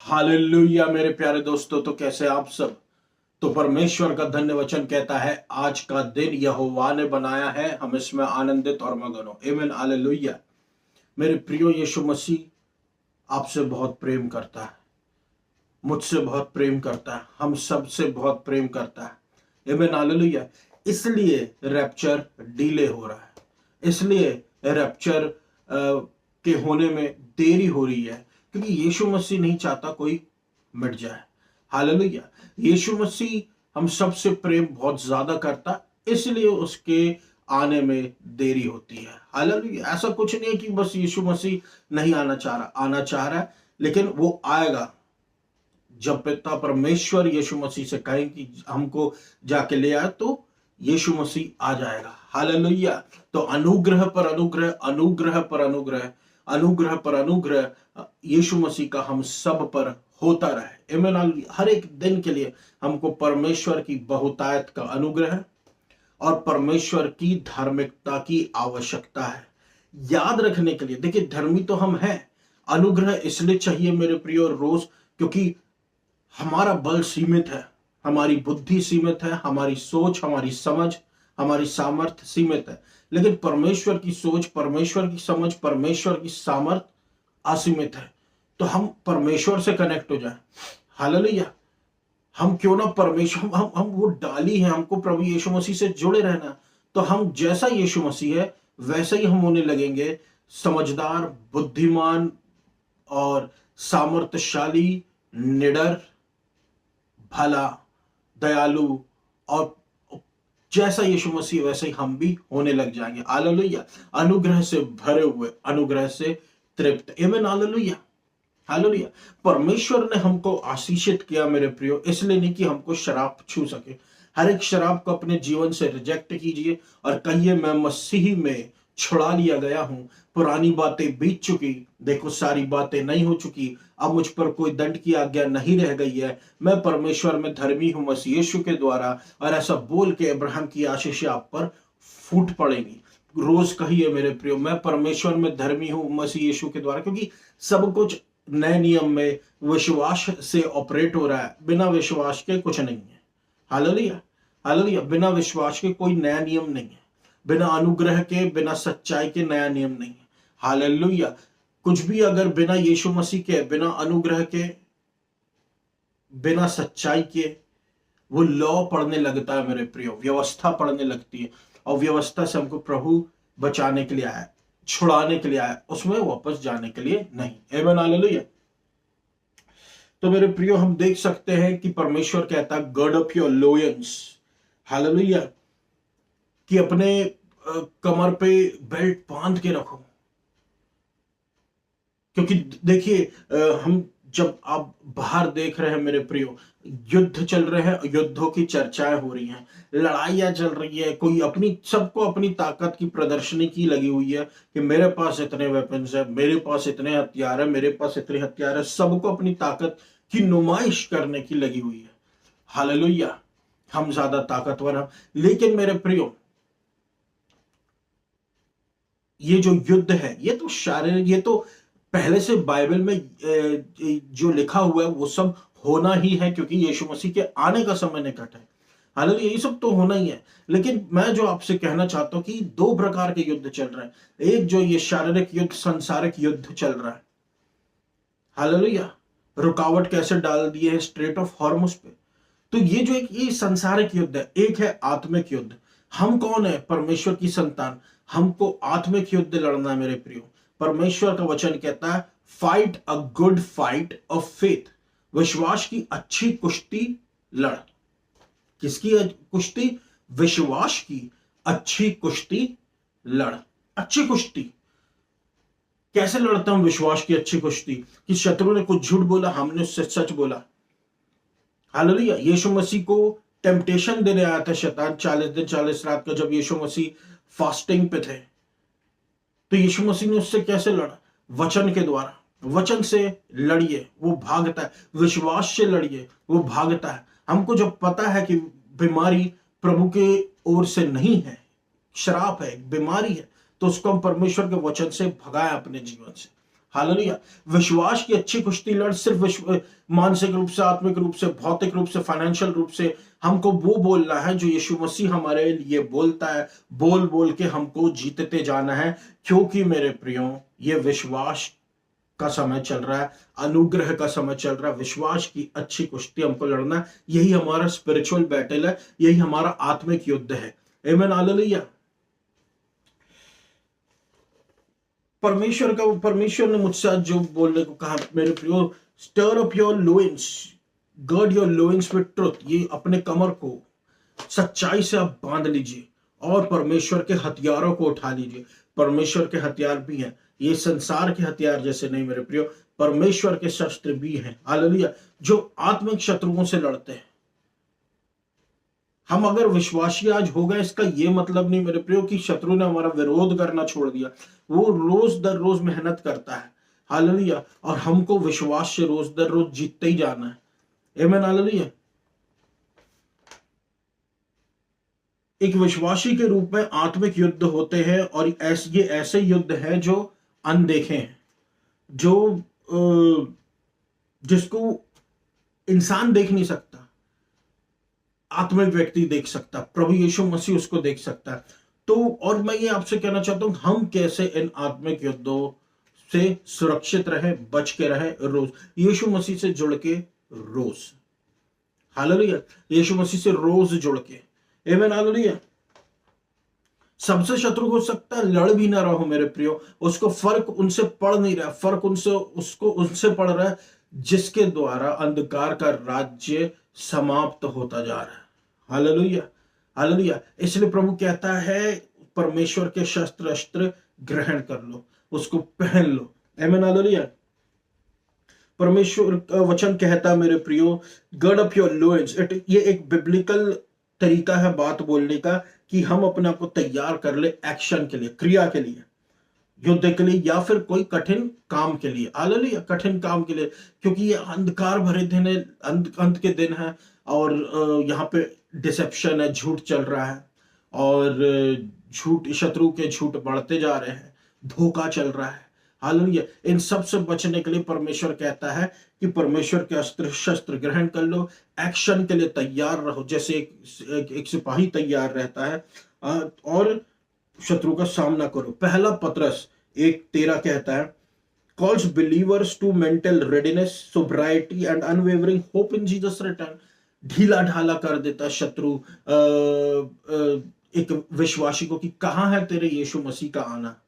Hallelujah मेरे प्यारे दोस्तों, तो कैसे आप सब। तो परमेश्वर का धन्य वचन कहता है, आज का दिन यहोवा ने बनाया है, हम इसमें आनंदित और मगन हो। आमीन, हालेलुया। मेरे प्रियो, यीशु मसीह आपसे बहुत प्रेम करता है, मुझसे बहुत प्रेम करता है, हम सबसे बहुत प्रेम करता है। आमीन, हालेलुया। इसलिए रैप्चर डिले हो रहा है, इसलिए रैप्चर के होने में देरी हो रही है, क्योंकि यीशु मसीह नहीं चाहता कोई मिट जाए। हालेलुया। यीशु मसीह हम सबसे प्रेम बहुत ज्यादा करता, इसलिए उसके आने में देरी होती है। हालेलुया। ऐसा कुछ नहीं है कि बस यीशु मसीह नहीं आना चाह रहा है, लेकिन वो आएगा जब पिता परमेश्वर यीशु मसीह से कहें कि हमको जाके ले आए, तो यीशु मसीह आ जाएगा। हालेलुया। तो अनुग्रह पर अनुग्रह, अनुग्रह पर अनुग्रह, अनुग्रह पर अनुग्रह यीशु मसीह का हम सब पर होता रहे। आमीन। हर एक दिन के लिए हमको परमेश्वर की बहुतायत का अनुग्रह और परमेश्वर की धार्मिकता की आवश्यकता है। याद रखने के लिए, देखिए, धर्मी तो हम हैं, अनुग्रह इसलिए चाहिए मेरे प्रियो रोज, क्योंकि हमारा बल सीमित है, हमारी बुद्धि सीमित है, हमारी सोच, हमारी समझ, हमारी सामर्थ्य सीमित है। लेकिन परमेश्वर की सोच, परमेश्वर की समझ, परमेश्वर की सामर्थ्य असीमित है। तो हम परमेश्वर से कनेक्ट हो जाए। हालेलुया। हम क्यों ना परमेश्वर, हम वो डाली है, हमको प्रभु यीशु मसीह से जुड़े रहना। तो हम जैसा यीशु मसीह है वैसा ही हम होने लगेंगे, समझदार, बुद्धिमान और सामर्थ्यशाली, निडर, भला, दयालु, और जैसा यीशु मसीह वैसे ही हम भी होने लग जाएंगे। हालेलुया। अनुग्रह से भरे हुए, अनुग्रह से तृप्त। आमीन, हालेलुया। हालेलुया। परमेश्वर ने हमको आशीषित किया मेरे प्रियो, इसलिए नहीं कि हमको शराब छू सके। हर एक शराब को अपने जीवन से रिजेक्ट कीजिए और कहिए, मैं मसीह में छुड़ा लिया गया हूं, पुरानी बातें बीत चुकी, देखो सारी बातें नई हो चुकी, अब मुझ पर कोई दंड की आज्ञा नहीं रह गई है, मैं परमेश्वर में धर्मी हूं मसीह यीशु के द्वारा। और ऐसा बोल के अब्राहम की आशीष आप पर फूट पड़ेगी। रोज कहिए मेरे प्रियो, मैं परमेश्वर में धर्मी हूं मसीह यीशु के द्वारा, क्योंकि सब कुछ नए नियम में विश्वास से ऑपरेट हो रहा है, बिना विश्वास के कुछ नहीं है। हालेलुया। हालेलुया। बिना विश्वास के कोई नया नियम नहीं है, बिना अनुग्रह के, बिना सच्चाई के नया नियम नहीं है। हालेलुया। कुछ भी अगर बिना यीशु मसीह के, बिना अनुग्रह के, बिना सच्चाई के वो लॉ पढ़ने लगता है मेरे प्रियो, व्यवस्था पढ़ने लगती है, और व्यवस्था से हमको प्रभु बचाने के लिए आया, छुड़ाने के लिए आया, उसमें वापस जाने के लिए नहीं। आमीन, हालेलुया। तो मेरे प्रियो, हम देख सकते हैं कि परमेश्वर कहता है, गर्ड अप योर लोयंस। हालेलुया। कि अपने कमर पे बेल्ट बांध के रखो, क्योंकि देखिए, हम जब आप बाहर देख रहे हैं मेरे प्रियो, युद्ध चल रहे हैं, युद्धों की चर्चाएं हो रही हैं, लड़ाइयां चल रही है, कोई अपनी, सबको अपनी ताकत की प्रदर्शनी की लगी हुई है कि मेरे पास इतने वेपन्स है, मेरे पास इतने हथियार है, मेरे पास इतने हथियार है, सबको अपनी ताकत की नुमाइश करने की लगी हुई है। हालेलुया। हम ज्यादा ताकतवर हैं, लेकिन मेरे प्रियो, ये जो युद्ध है, ये तो शारीरिक, ये तो पहले से बाइबल में जो लिखा हुआ है वो सब होना ही है, क्योंकि यीशु मसीह के आने का समय निकट है। हालांकि ये सब तो होना ही है, लेकिन मैं जो आपसे कहना चाहता हूं कि दो प्रकार के युद्ध चल रहे हैं। एक जो ये शारीरिक युद्ध, सांसारिक युद्ध चल रहा है। हालेलुया। रुकावट कैसे डाल दिए है स्ट्रेट ऑफ हॉर्मुज पे। तो ये जो एक ये संसारिक युद्ध है, एक है आत्मिक युद्ध। हम कौन है? परमेश्वर की संतान। हमको आत्मिक युद्ध लड़ना है मेरे प्रियो। परमेश्वर का वचन कहता है, fight a good fight of faith. विश्वास की अच्छी कुश्ती लड़। किसकी कुश्ती? विश्वास की अच्छी कुश्ती लड़। अच्छी कुश्ती कैसे लड़ता हूं? विश्वास की अच्छी कुश्ती कि शत्रु ने कुछ झूठ बोला, हमने उससे सच बोला। हालेलुया। यीशु मसीह को टेम्पटेशन देने आया था शैतान 40 दिन 40 रात का, जब यीशु मसीह फास्टिंग पे थे। तो यीशु मसीह ने उससे कैसे लड़ा? वचन के द्वारा। वचन से लड़िए, वो भागता है। विश्वास से लड़िए, वो भागता है। हमको जब पता है कि बीमारी प्रभु के ओर से नहीं है, श्राप है, बीमारी है, तो उसको हम परमेश्वर के वचन से भगाए अपने जीवन से। हालेलुया। विश्वास की अच्छी कुश्ती लड़, सिर्फ मानसिक रूप से, आत्मिक रूप से, भौतिक रूप से, फाइनेंशियल रूप से हमको वो बोलना है जो यीशु मसीह हमारे लिए बोलता है। बोल बोल के हमको जीतते जाना है, क्योंकि मेरे प्रियो ये विश्वास का समय चल रहा है, अनुग्रह का समय चल रहा है। विश्वास की अच्छी कुश्ती हमको लड़ना है। यही हमारा स्पिरिचुअल बैटल है, यही हमारा आत्मिक युद्ध है। आमीन, हालेलुया। परमेश्वर ने मुझसे आज जो बोलने को कहा, मेरे प्रियो, stir up your loins, gird your loins with truth. ये अपने कमर को सच्चाई से आप बांध लीजिए और परमेश्वर के हथियारों को उठा लीजिए। परमेश्वर के हथियार भी हैं, ये संसार के हथियार जैसे नहीं मेरे प्रियो, परमेश्वर के शस्त्र भी हैं, हालेलुया, जो आत्मिक शत्रुओं से लड़ते हैं। हम अगर विश्वासी आज हो गए, इसका ये मतलब नहीं मेरे प्रियो कि शत्रु ने हमारा विरोध करना छोड़ दिया। वो रोज दर रोज मेहनत करता है, हालेलुया, और हमको विश्वास से रोज दर रोज जीतते ही जाना है। आमीन, हालेलुया। एक विश्वासी के रूप में आत्मिक युद्ध होते हैं, और ये ऐसे युद्ध हैं जो अनदेखे हैं, जो जिसको इंसान देख नहीं सकता, आत्मिक व्यक्ति देख सकता, प्रभु यीशु मसीह उसको देख सकता है। तो और मैं ये आपसे कहना चाहता हूं, हम कैसे इन आत्मिक युद्धों से सुरक्षित रहे, बच के रहे, रोज यीशु मसीह से जुड़ के, रोज, हालेलुया, यीशु मसीह से रोज जुड़ के। आमीन, हालेलुया। सबसे शत्रु हो सकता है लड़ भी ना रहो मेरे प्रियो, उसको फर्क उनसे पड़ नहीं रहा, फर्क उनसे पड़ रहा है जिसके द्वारा अंधकार का राज्य समाप्त होता जा रहा है। Hallelujah, hallelujah. इसलिए प्रभु कहता है, परमेश्वर के शस्त्र अस्त्र ग्रहण कर लो, उसको पहन लो। आमीन, हालेलुया। परमेश्वर का वचन कहता है मेरे प्रियो, गर्ड अप योर लोइंस। ये एक बिब्लिकल तरीका है बात बोलने का, कि हम अपने आप को तैयार कर ले एक्शन के लिए, क्रिया के लिए, युद्ध के लिए, या फिर कोई कठिन काम के लिए। हालेलुया, कठिन काम के लिए, क्योंकि ये अंधकार भरे दिन है, अंत के दिन है, और यहाँ पे डिसेप्शन है, झूठ चल रहा है, और झूठ, शत्रु के झूठ बढ़ते जा रहे हैं, धोखा चल रहा है। हालेलुया। इन सब से बचने के लिए परमेश्वर कहता है कि परमेश्वर के अस्त्र शस्त्र ग्रहण कर लो, एक्शन के लिए तैयार रहो, जैसे एक सिपाही तैयार रहता है, और शत्रु का सामना करो। पहला पतरस 1:13 कहता है, calls believers to mental readiness, sobriety and unwavering hope in Jesus return. ढीला ढाला कर देता शत्रु एक विश्वासी को, कि कहां है तेरे यीशु मसीह का आना।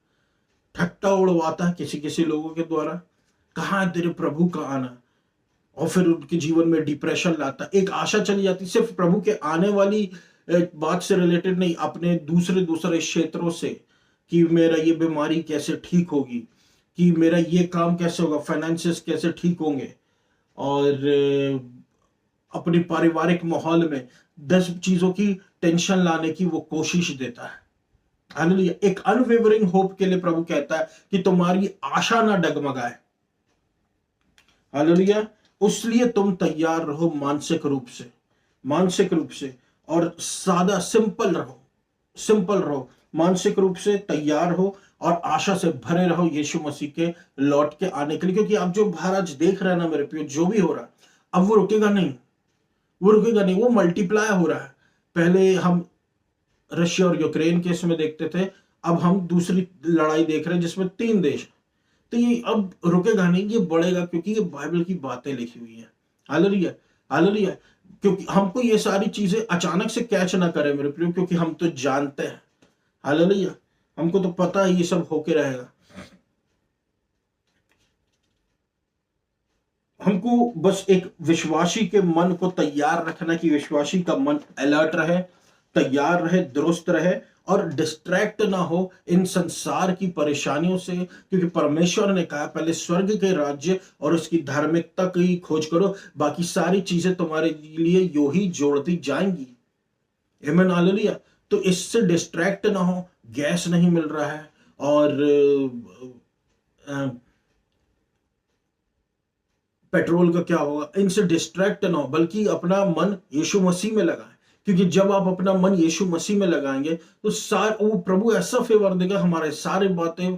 ठट्टा उड़वाता है किसी किसी लोगों के द्वारा, कहां है तेरे प्रभु का आना, और फिर उनके जीवन में डिप्रेशन लाता, एक आशा चली जाती, सिर्फ प्रभु के आने वाली बात से रिलेटेड नहीं, अपने दूसरे क्षेत्रों से, कि मेरा ये बीमारी कैसे ठीक होगी, कि मेरा ये काम कैसे होगा, फाइनेंसेस कैसे ठीक होंगे, और अपने पारिवारिक माहौल में 10 चीजों की टेंशन लाने की वो कोशिश देता है। हालेलुया। एक अनवेवरिंग होप के लिए प्रभु कहता है कि तुम्हारी आशा ना डगमगाए। हालेलुया। उसलिए तुम तैयार रहो, मानसिक रूप से, और सादा सिंपल रहो, मानसिक रूप से तैयार हो, और आशा से भरे रहो यीशु मसीह के लौट के आने के लिए। क्योंकि आप जो बाहर आज देख रहे हैं ना मेरे प्रियो, जो भी हो रहा है, अब वो रुकेगा नहीं, वो मल्टीप्लाई हो रहा है। पहले हम रशिया और यूक्रेन के इसमें देखते थे, अब हम दूसरी लड़ाई देख रहे हैं जिसमें 3 देश। तो ये अब रुकेगा नहीं, ये बढ़ेगा, क्योंकि ये बाइबल की बातें लिखी हुई है। Hallelujah, hallelujah. क्योंकि हमको ये सारी चीजें अचानक से कैच ना करें मेरे प्रियो, क्योंकि हम तो जानते हैं, हालेलुया, हमको तो पता है ये सब होके रहेगा। हमको बस एक विश्वासी के मन को तैयार रखना, कि विश्वासी का मन अलर्ट रहे, तैयार रहे, दुरुस्त रहे, और डिस्ट्रैक्ट ना हो इन संसार की परेशानियों से। क्योंकि परमेश्वर ने कहा, पहले स्वर्ग के राज्य और उसकी धार्मिकता की खोज करो, बाकी सारी चीजें तुम्हारे लिए यो ही जोड़ दी जाएंगी। आमीन, हालेलुया। तो इससे डिस्ट्रैक्ट ना हो, गैस नहीं मिल रहा है, और पेट्रोल का क्या होगा, इनसे डिस्ट्रैक्ट ना हो, बल्कि अपना मन यीशु मसीह में लगाएं। क्योंकि जब आप अपना मन यीशु मसीह में लगाएंगे, तो वो प्रभु ऐसा फेवर देगा, हमारे सारे बातें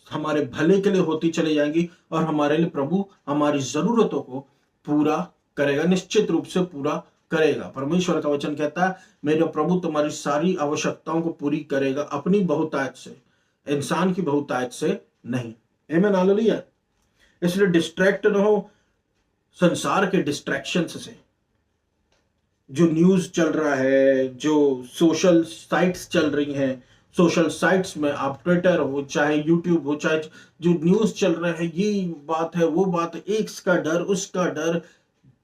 हमारे भले के लिए होती चली जाएंगी और हमारे लिए प्रभु हमारी जरूरतों को पूरा करेगा, निश्चित रूप से पूरा करेगा। परमेश्वर का वचन कहता है मेरा प्रभु तुम्हारी सारी आवश्यकताओं को पूरी करेगा, अपनी बहुतायत से, इंसान की बहुतायत से नहीं। आमीन, हालेलुया। इसलिए डिस्ट्रैक्ट न हो संसार के डिस्ट्रैक्शन से। जो न्यूज चल रहा है, जो सोशल साइट्स चल रही हैं, सोशल साइट्स में आप ट्विटर हो चाहे यूट्यूब हो, चाहे जो न्यूज चल रहा है, ये बात है वो बात है, एक का डर उसका डर,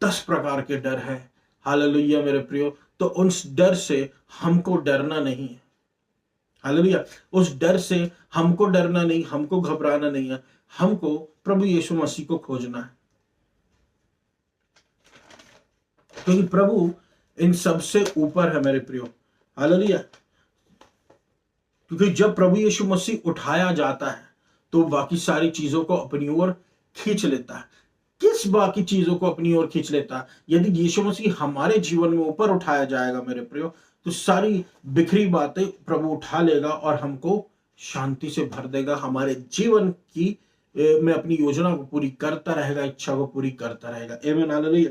10 प्रकार के डर है। हालेलुया मेरे प्रियो, तो उस डर से हमको डरना नहीं है। हालेलुया, उस डर से हमको डरना नहीं, हमको घबराना नहीं है, हमको प्रभु यीशु मसीह को खोजना है, क्योंकि प्रभु इन सबसे ऊपर है मेरे प्रियो। हालेलुया, क्योंकि जब प्रभु यीशु मसीह उठाया जाता है तो बाकी सारी चीजों को अपनी ओर खींच लेता है। किस बाकी चीजों को अपनी ओर खींच लेता है? यदि यीशु मसीह हमारे जीवन में ऊपर उठाया जाएगा मेरे प्रियो, तो सारी बिखरी बातें प्रभु उठा लेगा और हमको शांति से भर देगा, हमारे जीवन की में अपनी योजना को पूरी करता रहेगा, इच्छा को पूरी करता रहेगा। आमीन, हालेलुया।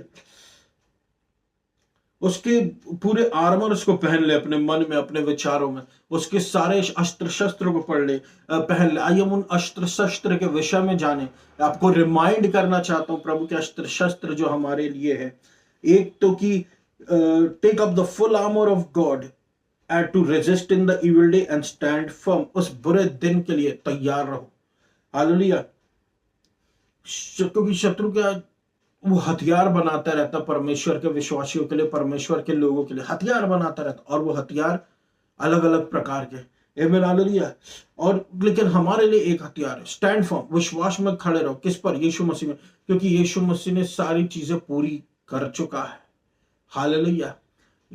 उसके पूरे आर्मर उसको पहन ले अपने मन में, अपने विचारों में, उसके सारे अस्त्र शस्त्र को पढ़ ले, पहन ले। आइए हम उन अस्त्र शस्त्र के विषय में जाने। आपको रिमाइंड करना चाहता हूं प्रभु के अस्त्र शस्त्र जो हमारे लिए है। एक तो कि take up the full armour of God and to resist in the evil day and stand firm. उस बुरे दिन के लिए तैयार रहो। हालेलुया, क्योंकि शत्रु क्या वो हथियार बनाता रहता परमेश्वर के विश्वासियों के लिए, परमेश्वर के लोगों के लिए हथियार बनाता रहता, और वो हथियार अलग अलग प्रकार के। आमीन, हालेलुया। और लेकिन हमारे लिए एक हथियार है, स्टैंड फर्म, विश्वास में खड़े रहो। किस पर? यीशु मसीह में, क्योंकि यीशु मसीह ने सारी चीजें पूरी कर चुका है। हालेलुया,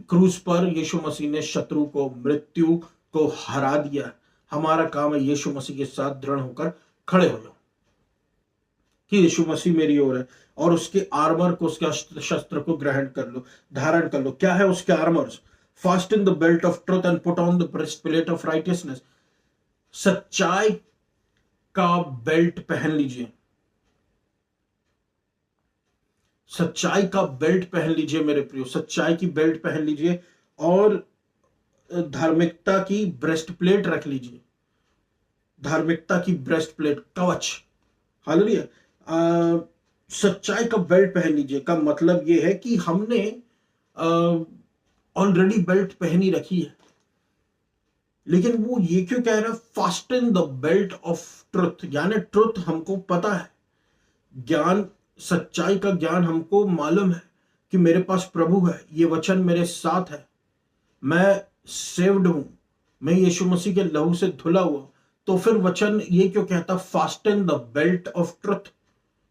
क्रूस पर यीशु मसीह ने शत्रु को, मृत्यु को हरा दिया। हमारा काम है यीशु मसीह के साथ दृढ़ होकर खड़े हो जाओ कि यीशु मसीह मेरी ओर है, और उसके आर्मर को, उसके शस्त्र को ग्रहण कर लो, धारण कर लो। क्या है उसके armours? Fast in the belt of truth and put on the breastplate of righteousness. सच्चाई का बेल्ट पहन लीजिए, सच्चाई का बेल्ट पहन लीजिए मेरे प्रियो, सच्चाई की बेल्ट पहन लीजिए, और धार्मिकता की ब्रेस्ट प्लेट रख लीजिए, धार्मिकता की ब्रेस्ट प्लेट, कवच। हालेलुया, सच्चाई का बेल्ट पहन लीजिए का मतलब यह है कि हमने ऑलरेडी बेल्ट पहनी रखी है, लेकिन वो ये क्यों कह रहा है fasten the belt of truth, यानी ट्रुथ हमको पता है, ज्ञान, सच्चाई का ज्ञान हमको मालूम है कि मेरे पास प्रभु है, ये वचन मेरे साथ है, मैं सेव्ड हूं, मैं यीशु मसीह के लहू से धुला हुआ। तो फिर वचन ये क्यों कहता fasten the belt of truth,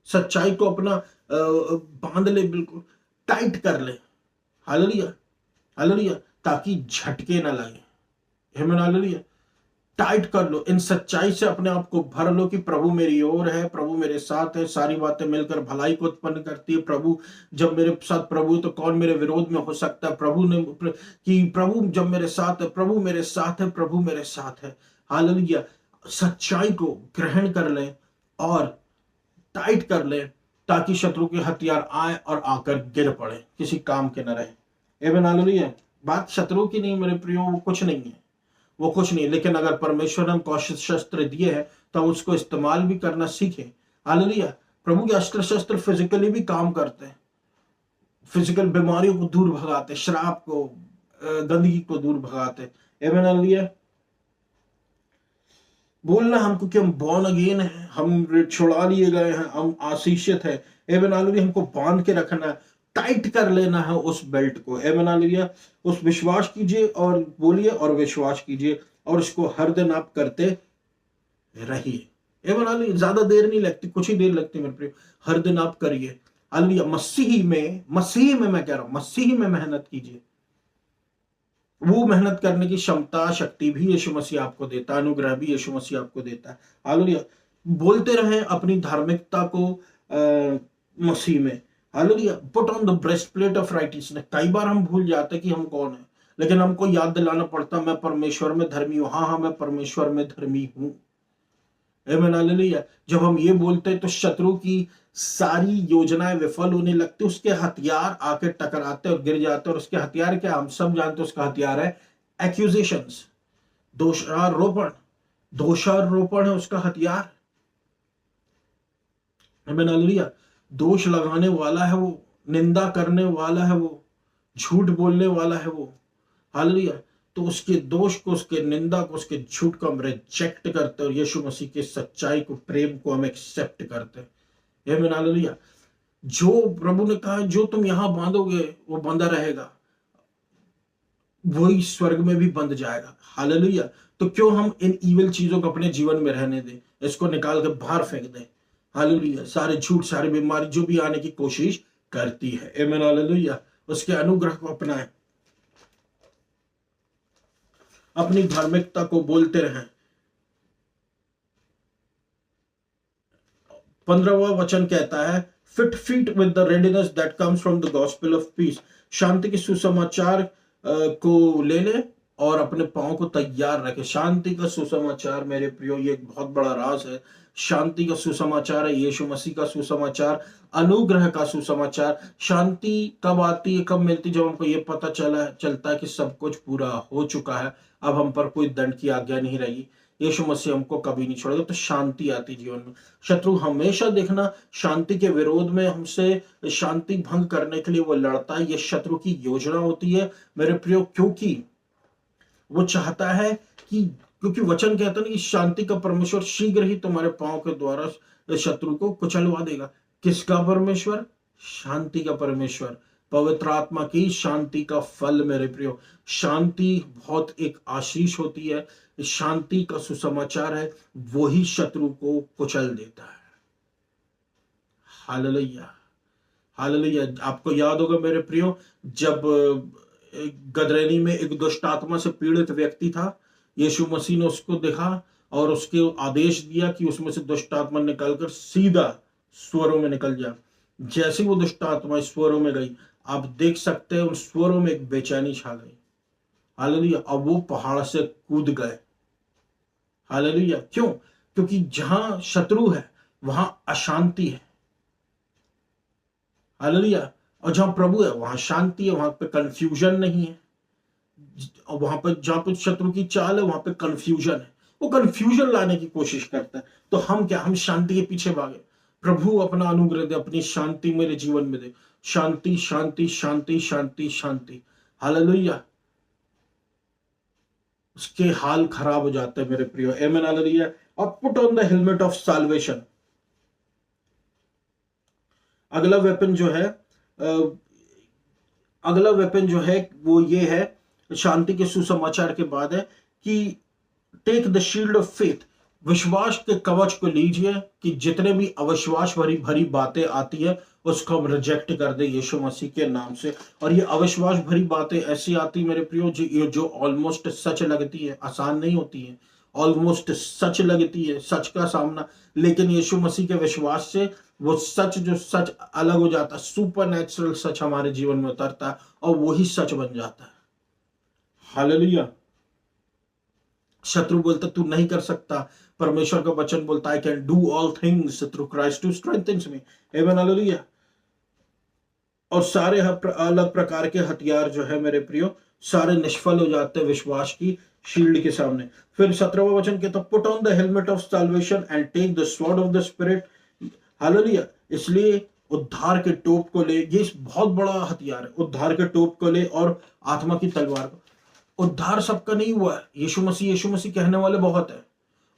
सच्चाई को अपना बांध ले, बिल्कुल टाइट कर ले। हालेलुया, हालेलुया, ताकि झटके ना लगे। आमीन, हालेलुया, टाइट कर लो, इन सच्चाई से अपने आप को भर लो कि प्रभु मेरी ओर है, प्रभु मेरे साथ है, सारी बातें मिलकर भलाई को उत्पन्न करती है। प्रभु जब मेरे साथ प्रभु, तो कौन मेरे विरोध में हो सकता है? प्रभु ने कि प्रभु जब मेरे साथ है, प्रभु मेरे साथ है, प्रभु मेरे साथ है। हालेलुया, सच्चाई को ग्रहण कर ले और टाइट कर ले, ताकि शत्रु के हथियार आए और आकर गिर पड़े, किसी काम के न रहे। आमीन, हालेलुया। बात शत्रु की नहीं मेरे प्रियो, वो कुछ नहीं है, वो कुछ नहीं, लेकिन अगर परमेश्वर ने हमको अस्त्र शस्त्र दिए हैं तो हम उसको इस्तेमाल भी करना सीखें। हालेलुया, प्रभु के अस्त्र शस्त्र फिजिकली भी काम करते हैं, फिजिकल बीमारियों को दूर भगाते, श्राप को, गंदगी को दूर भगाते। आमीन, हालेलुया। बोलना हमको कि हम बॉर्न अगेन है, हम छुड़ा लिए गए हैं, हम आशीषित है। आमीन, हालेलुया, हमको बांध के रखना है, टाइट कर लेना है उस बेल्ट को। आमीन, हालेलुया, उस विश्वास कीजिए और बोलिए और विश्वास कीजिए, और उसको हर दिन आप करते रहिए। आमीन, हालेलुया, ज्यादा देर नहीं लगती, कुछ ही देर लगती मेरे प्रिय, हर दिन आप करिए। हालेलुया, मसीही में मैं कह रहा हूं, मसीही में मेहनत कीजिए। वो मेहनत करने की क्षमता, शक्ति भी यीशु मसीह आपको देता है, अनुग्रह भी यीशु मसीह आपको देता है। हालेलुया, बोलते रहें अपनी धार्मिकता को मसीह में। Hallelujah, put on the breast plate of righteousness. कई बार हम भूल जाते हैं कि हम कौन है, लेकिन हमको याद दिलाना पड़ता, मैं परमेश्वर में धर्मी हूं। हाँ, मैं परमेश्वर में धर्मी हूं। आमीन हालेलुया। जब हम ये बोलते हैं तो शत्रु की सारी योजनाएं विफल होने लगती, उसके हथियार आके टकराते और गिर जाते। और उसके हथियार क्या, हम सब जानते हैं उसका हथियार है एक्यूजेशंस, दोषारोपण। दोषारोपण है उसका हथियार। आमीन हालेलुया। दोष लगाने वाला है वो, निंदा करने वाला है वो, झूठ बोलने वाला है वो। हालेलुया। तो उसके दोष को, उसके निंदा को, उसके झूठ को हम रिजेक्ट करते हैं और यीशु मसीह के सच्चाई को, प्रेम को हम एक्सेप्ट करते हैं। आमीन हालेलुया। जो प्रभु ने कहा जो तुम यहां बांधोगे वो बंधा रहेगा, वही स्वर्ग में भी बंध जाएगा। हालेलुया। तो क्यों हम इन इविल चीजों को अपने जीवन में रहने दें, इसको निकाल कर बाहर फेंक दें। हालेलुया। सारे झूठ, सारी बीमारी जो भी आने की कोशिश करती है, आमीन हालेलुया, उसके अनुग्रह को अपनाएं, अपनी धार्मिकता को बोलते रहें। 15वां वचन कहता है, fit feet with the readiness that comes from the gospel of peace. शांति के सुसमाचार को ले ले और अपने पांव को तैयार रखे। शांति का सुसमाचार मेरे प्रियो, ये एक बहुत बड़ा राज है। शांति का सुसमाचार है यीशु मसीह का सुसमाचार, अनुग्रह का सुसमाचार। शांति कब आती है, कब मिलती, जब हमको ये पता चलता है कि सब कुछ पूरा हो चुका है, अब हम पर कोई दंड की आज्ञा नहीं रही, यीशु मसीह हमको कभी नहीं छोड़ेगा, तो शांति आती जीवन में। शत्रु हमेशा देखना शांति के विरोध में, हमसे शांति भंग करने के लिए वो लड़ता है। ये शत्रु की योजना होती है मेरे प्रियो, क्योंकि वो चाहता है कि, क्योंकि वचन कहता है कि शांति का परमेश्वर शीघ्र ही तुम्हारे पांव के द्वारा शत्रु को कुचलवा देगा। किसका परमेश्वर? शांति का परमेश्वर, पवित्र आत्मा की शांति का फल मेरे प्रियो। शांति बहुत एक आशीष होती है, शांति का सुसमाचार है, वही शत्रु को कुचल देता है। Hallelujah, hallelujah. आपको याद होगा मेरे प्रियो, जब गदरेनी में एक दुष्ट आत्मा से पीड़ित व्यक्ति था, यीशु मसीह ने उसको देखा और उसके आदेश दिया कि उसमें से दुष्ट आत्मा निकलकर सीधा स्वरों में निकल जा। जैसे वो दुष्ट आत्मा स्वरों में गई, आप देख सकते हैं उन स्वरों में एक बेचैनी छा गई। हालेलुया। अब वो पहाड़ से कूद गए। हालेलुया। क्यों? क्योंकि जहां शत्रु है वहां अशांति है। हालेलुया। और जहां प्रभु है वहां शांति है, वहां पे कंफ्यूजन नहीं है। और वहां पर जहां पे शत्रु की चाल है वहां पे कंफ्यूजन है, वो कंफ्यूजन लाने की कोशिश करता है। तो हम क्या, हम शांति के पीछे भागे। प्रभु अपना अनुग्रह दे, अपनी शांति मेरे जीवन में दे। शांति, शांति, शांति, शांति, शांति। हालेलुया। उसके हाल खराब हो जाते हैं मेरे प्रियो। आमीन हालेलुया। अब put on the helmet of solvation. अगला वेपन जो है, अगला वेपन जो है वो ये है, शांति के सुसमाचार के बाद है कि take the shield of faith. विश्वास के कवच को लीजिए कि जितने भी अविश्वास भरी भरी बातें आती है उसको हम रिजेक्ट कर दे यीशु मसीह के नाम से। और ये अविश्वास भरी बातें ऐसी आती मेरे प्रियो जो ऑलमोस्ट सच लगती है, आसान नहीं होती है, ऑलमोस्ट सच लगती है, सच का सामना, लेकिन यीशु मसीह के विश्वास से वो सच, जो सच अलग हो जाता है, सुपर नेचुरल सच हमारे जीवन में उतरता है और वही सच बन जाता है। हालेलुया। शत्रु बोलता तू नहीं कर सकता, परमेश्वर का वचन बोलता I can do all things through Christ who strengthens me. आमीन हालेलुया। और सारे अलग प्रकार के हथियार जो है मेरे प्रियो, सारे निष्फल हो जाते हैं विश्वास की शील्ड के सामने। फिर 17वां वचन कहता put on the helmet of salvation and take the sword of the spirit. Hallelujah. इसलिए उद्धार के टोप को ले, ये बहुत बड़ा हथियार है, उद्धार के टोप को ले और आत्मा की तलवार को। उद्धार सबका नहीं हुआ है, यीशु मसीह कहने वाले बहुत है,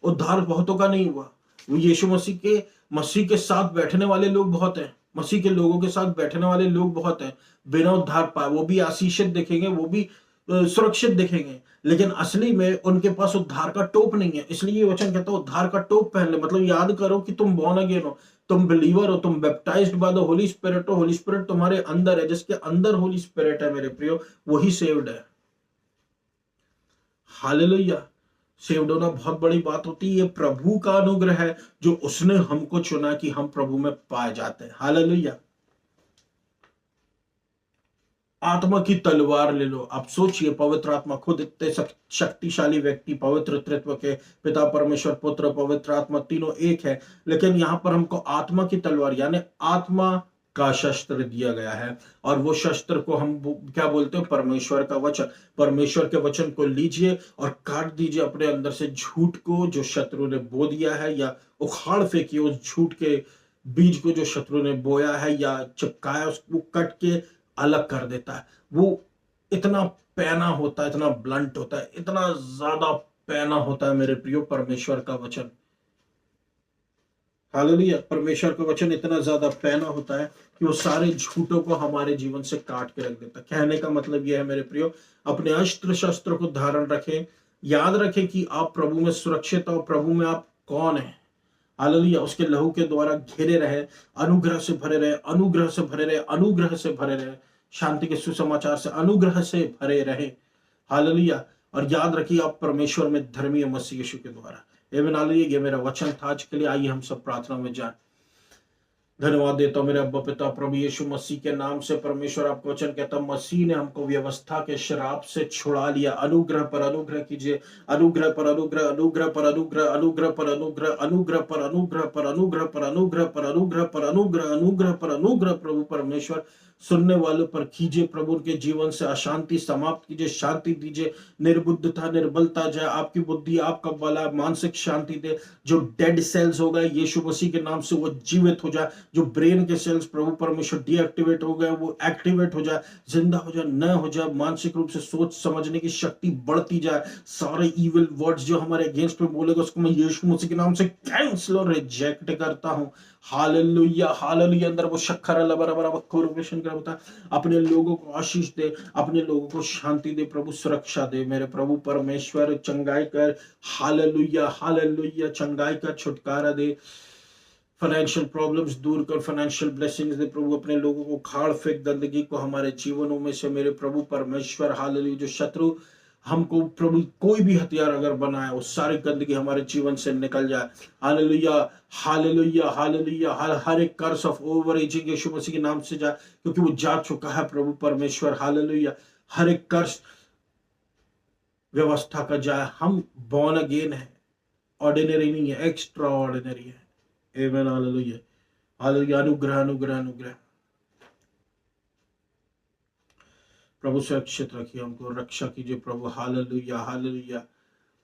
उद्धार बहुतों का नहीं हुआ। वो यीशु मसीह के साथ बैठने वाले लोग बहुत हैं, मसीह के लोगों के साथ बैठने वाले लोग बहुत हैं, बिना उद्धार पाए वो भी आशीषित दिखेंगे, वो भी सुरक्षित दिखेंगे, लेकिन असली में उनके पास उद्धार का टोप नहीं है। इसलिए ये वचन कहता है उद्धार का टोप पहन ले। मतलब याद करो कि तुम बॉर्न अगेन हो, तुम बिलीवर हो, तुम baptised by the Holi spirit हो। होली स्पिरिट तुम्हारे अंदर है, जिसके अंदर होली स्पिरिट है मेरे प्रियो, वही सेव्ड है। हालेलुया। सेव्ड होना बहुत बड़ी बात होती है, ये प्रभु का अनुग्रह है जो उसने हमको चुना कि हम प्रभु में पाए जाते हैं। हालेलुया। आत्मा की तलवार ले लो। आप सोचिए, पवित्र आत्मा खुद इतने शक्तिशाली व्यक्ति, पवित्र तत्व के पिता परमेश्वर पुत्र पवित्र आत्मा तीनों एक है, लेकिन यहां पर हमको आत्मा की तलवार यानी आत्मा का शस्त्र दिया गया है। और वो शस्त्र को हम क्या बोलते हैं? परमेश्वर का वचन। परमेश्वर के वचन को लीजिए और काट दीजिए अपने अंदर से झूठ को जो शत्रु ने बो दिया है, या उखाड़ फेंकिए उस झूठ के बीज को जो शत्रु ने बोया है या चिपकाया, उसको कट के अलग कर देता है। वो इतना पैना होता है, इतना ब्लंट होता है, इतना ज्यादा पैना होता है मेरे प्रियो, परमेश्वर का वचन। हालेलुया। परमेश्वर का वचन इतना ज्यादा पैना होता है कि वो सारे झूठों को हमारे जीवन से काट के रख देता है। कहने का मतलब यह है मेरे प्रियो, अपने अस्त्र शस्त्र को धारण रखें। याद रखें कि आप प्रभु में सुरक्षित हो, प्रभु में आप कौन है। हालेलुया। उसके लहू के द्वारा घिरे रहे, अनुग्रह से भरे रहे, अनुग्रह से भरे रहे, अनुग्रह से भरे रहे, शांति के सुसमाचार से अनुग्रह से भरे रहे। हालेलुया। और याद रखिए आप परमेश्वर में धर्मी है मसीह यीशु के द्वारा। एमेन। हालेलुया। ये मेरा वचन था आज के लिए। आइए हम सब प्रार्थना में जाएं। धन्यवाद देता हूं मेरे अब्बा पिता प्रभु यीशु मसीह के नाम से। परमेश्वर आपका वचन कहता, मसीह ने हमको व्यवस्था के शराब से छुड़ा लिया। अनुग्रह पर अनुग्रह कीजिए, अनुग्रह पर अनुग्रह, अनुग्रह पर अनुग्रह, अनुग्रह पर अनुग्रह, अनुग्रह पर अनुग्रह, पर अनुग्रह पर अनुग्रह, पर अनुग्रह पर अनुग्रह, अनुग्रह पर अनुग्रह प्रभु परमेश्वर सुनने वालों पर कीजिए। प्रभु के जीवन से अशांति समाप्त कीजिए, शांति दीजिए, निर्बुद्धता निर्बलता जाए, आपकी बुद्धि आपका बल मानसिक शांति दे। जो डेड सेल्स हो गए यीशु मसीह के नाम से वो जीवित हो जाए। जो ब्रेन के सेल्स प्रभु परमेश्वर डीएक्टिवेट हो गए वो एक्टिवेट हो जाए, जिंदा हो जाए, न हो जाए। मानसिक रूप से सोच समझने की शक्ति बढ़ती जाए। सारे इविल वर्ड्स जो हमारे अगेंस्ट में बोलेगा उसको मैं यीशु मसीह के नाम से कैंसिल और रिजेक्ट करता हूं। हालेलुया। हालेलुया। अंदर वो शक्कर बता, अपने लोगों को आशीष दे, अपने लोगों को शांति दे, प्रभु सुरक्षा दे मेरे प्रभु परमेश्वर। चंगाई कर। हालेलुया। हालेलुया। चंगाई का छुटकारा दे, फाइनेंशियल प्रॉब्लम्स दूर कर, फाइनेंशियल ब्लेसिंग्स दे प्रभु। अपने लोगों को खाड़ फेंक गंदगी को हमारे जीवनों में से मेरे प्रभु परमेश्वर। हालेलुया। जो शत्रु हमको प्रभु कोई भी हथियार अगर बनाए वो सारी गंदगी हमारे जीवन से निकल जाए। हालेलुया। हालेलुया। हालेलुया। हर एक कर्स ऑफ ओवर एजिंग यीशु मसीह के नाम से जाए, क्योंकि वो जा चुका है प्रभु परमेश्वर। हालेलुया। हर एक कर्स व्यवस्था का जाए। हम बॉर्न अगेन है, ऑर्डिनरी नहीं है, एक्स्ट्रा ऑर्डिनरी है। आमेन। हालेलुया। हालेलुया। अनुग्रह अनुग्रह अनुग्रह प्रभु सुरक्षित रखिए, हमको रक्षा कीजिए प्रभु। हालेलुया। हालेलुया।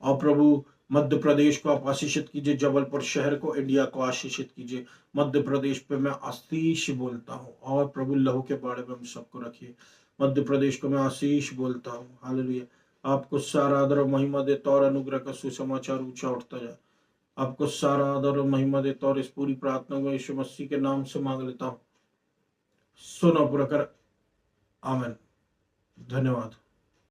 और प्रभु मध्य प्रदेश को आप आशीषित कीजिए, जबलपुर शहर को, इंडिया को आशीषित कीजिए। मध्य प्रदेश पे मैं आशीष बोलता हूँ, और प्रभु लहू के बारे में हम सबको रखिए। मध्य प्रदेश को मैं आशीष बोलता हूँ। हालेलुया। आपको सारा आदर और महिमा देता और अनुग्रह का सुसमाचार ऊंचा उठता जाए। आपको सारा आदर और महिमा देता और इस पूरी प्रार्थना को यीशु मसीह के नाम से मांग लेता हूँ। सुनो पूरा कर। आमीन। धन्यवाद।